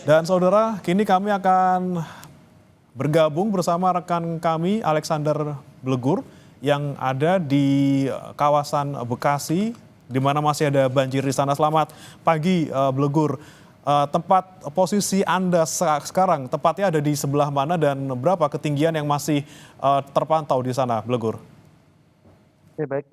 Dan saudara, kini kami akan bergabung bersama rekan kami Alexander Blegur yang ada di kawasan Bekasi di mana masih ada banjir di sana. Selamat pagi Blegur. Tempat posisi Anda sekarang tepatnya ada di sebelah mana dan berapa ketinggian yang masih terpantau di sana, Blegur? Oke, baik,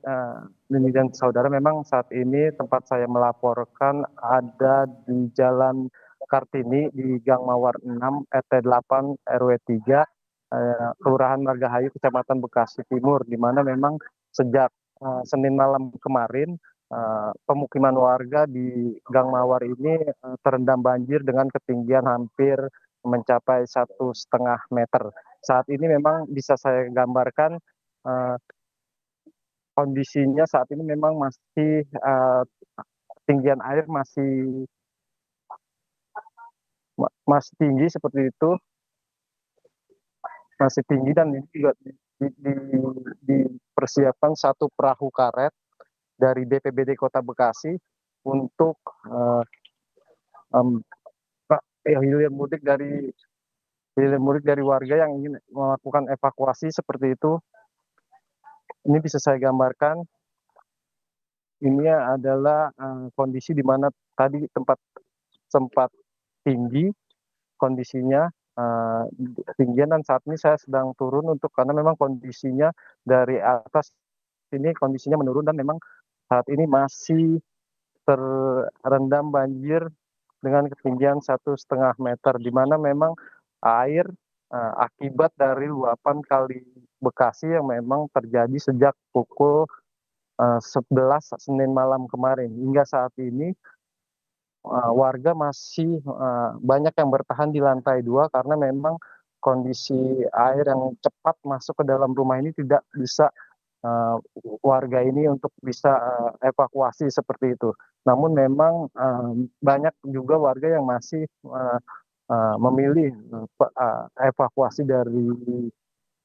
Lini dan saudara, memang saat ini tempat saya melaporkan ada di Jalan Kartini di Gang Mawar 6 RT 8 RW 3 Kelurahan Margahayu Kecamatan Bekasi Timur, di mana memang sejak Senin malam kemarin pemukiman warga di Gang Mawar ini terendam banjir dengan ketinggian hampir mencapai 1,5 meter. Saat ini memang bisa saya gambarkan eh, kondisinya saat ini memang masih ketinggian air masih tinggi seperti itu, masih tinggi, dan ini juga dipersiapkan satu perahu karet dari BPBD Kota Bekasi untuk um, hilir mudik dari warga yang ingin melakukan evakuasi seperti itu. Ini bisa saya gambarkan. Ini adalah kondisi di mana tadi tempat sempat tinggi kondisinya, ketinggian, dan saat ini saya sedang turun karena memang kondisinya dari atas ini kondisinya menurun, dan memang saat ini masih terendam banjir dengan ketinggian 1,5 meter, di mana memang air akibat dari luapan Kali Bekasi yang memang terjadi sejak pukul 11 Senin malam kemarin. Hingga saat ini warga masih banyak yang bertahan di lantai 2 karena memang kondisi air yang cepat masuk ke dalam rumah ini tidak bisa warga ini untuk bisa evakuasi seperti itu. Namun memang banyak juga warga yang masih memilih evakuasi dari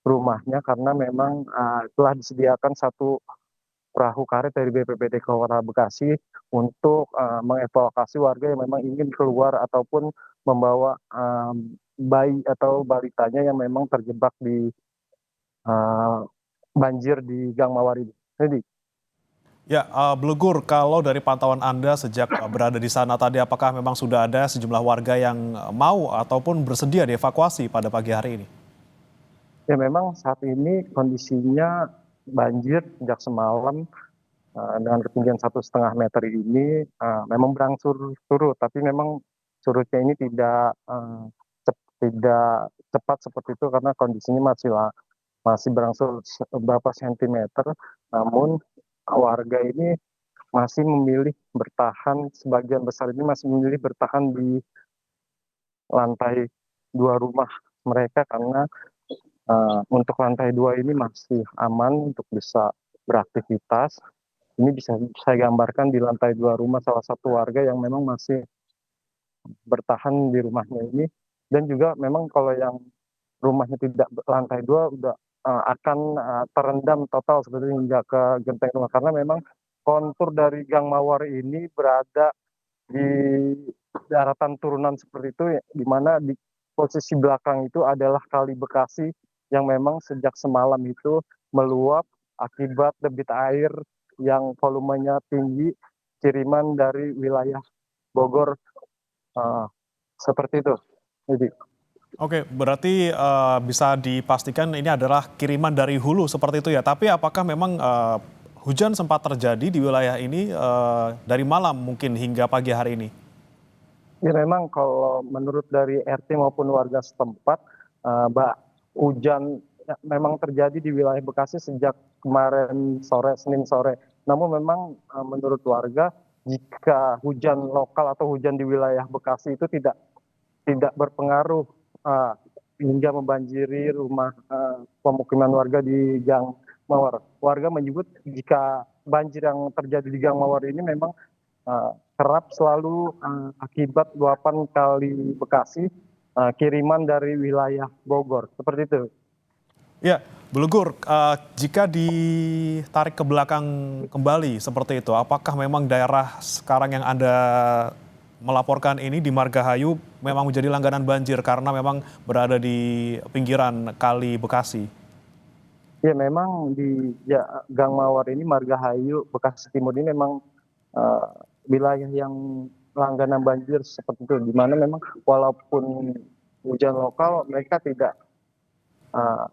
rumahnya karena memang telah disediakan satu perahu karet dari BPBD Kota Bekasi untuk mengevakuasi warga yang memang ingin keluar ataupun membawa bayi atau balitanya yang memang terjebak di banjir di Gang Mawar ini. Jadi, Ya, Blegur, kalau dari pantauan Anda sejak berada di sana tadi, apakah memang sudah ada sejumlah warga yang mau ataupun bersedia dievakuasi pada pagi hari ini? ya memang saat ini kondisinya banjir sejak semalam dengan ketinggian 1,5 meter ini memang berangsur surut, tapi memang surutnya ini tidak cepat seperti itu karena kondisinya masih berangsur beberapa sentimeter. Namun warga ini masih memilih bertahan, sebagian besar ini masih memilih bertahan di lantai 2 rumah mereka karena untuk lantai 2 ini masih aman untuk bisa beraktivitas. Ini bisa saya gambarkan di lantai 2 rumah salah satu warga yang memang masih bertahan di rumahnya ini, dan juga memang kalau yang rumahnya tidak lantai 2 udah akan terendam total seperti hingga ke genteng rumah karena memang kontur dari Gang Mawar ini berada di daratan turunan seperti itu, di mana di posisi belakang itu adalah Kali Bekasi yang memang sejak semalam itu meluap akibat debit air yang volumenya tinggi kiriman dari wilayah Bogor, uh, seperti itu. Jadi, Oke, berarti bisa dipastikan ini adalah kiriman dari hulu seperti itu ya. Tapi apakah memang hujan sempat terjadi di wilayah ini dari malam mungkin hingga pagi hari ini? ya memang kalau menurut dari RT maupun warga setempat, hujan memang terjadi di wilayah Bekasi sejak kemarin sore, Senin sore. Namun memang menurut warga, jika hujan lokal atau hujan di wilayah Bekasi itu tidak berpengaruh hingga membanjiri rumah pemukiman warga di Gang Mawar. Warga menyebut jika banjir yang terjadi di Gang Mawar ini memang kerap selalu akibat luapan Kali Bekasi kiriman dari wilayah Bogor, seperti itu. Ya, Blegur, jika ditarik ke belakang kembali seperti itu, apakah memang daerah sekarang yang Anda melaporkan ini di Margahayu memang menjadi langganan banjir karena memang berada di pinggiran Kali Bekasi. Ya memang di Gang Mawar ini, Margahayu, Bekasi Timur ini memang eh, wilayah yang langganan banjir seperti itu, di mana memang walaupun hujan lokal mereka tidak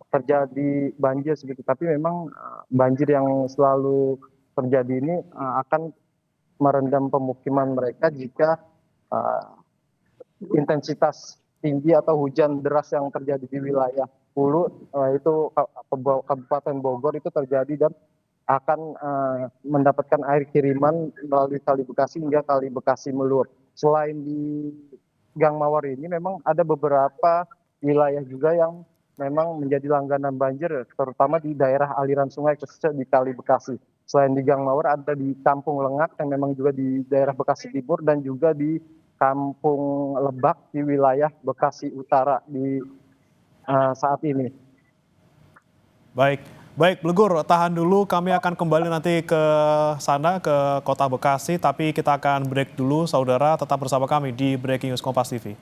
terjadi banjir segitu, tapi memang banjir yang selalu terjadi ini akan merendam pemukiman mereka jika intensitas tinggi atau hujan deras yang terjadi di wilayah Hulu, itu Kabupaten Bogor itu terjadi dan akan mendapatkan air kiriman melalui Kali Bekasi hingga Kali Bekasi meluap. Selain di Gang Mawar ini memang ada beberapa wilayah juga yang memang menjadi langganan banjir, terutama di daerah aliran sungai khususnya di Kali Bekasi. Selain di Gang Mawar ada di Kampung Lengak yang memang juga di daerah Bekasi Timur dan juga di Kampung Lebak di wilayah Bekasi Utara di saat ini. Baik, baik Blegur, tahan dulu, kami akan kembali nanti ke sana, ke Kota Bekasi, tapi kita akan break dulu, saudara, tetap bersama kami di Breaking News Kompas TV.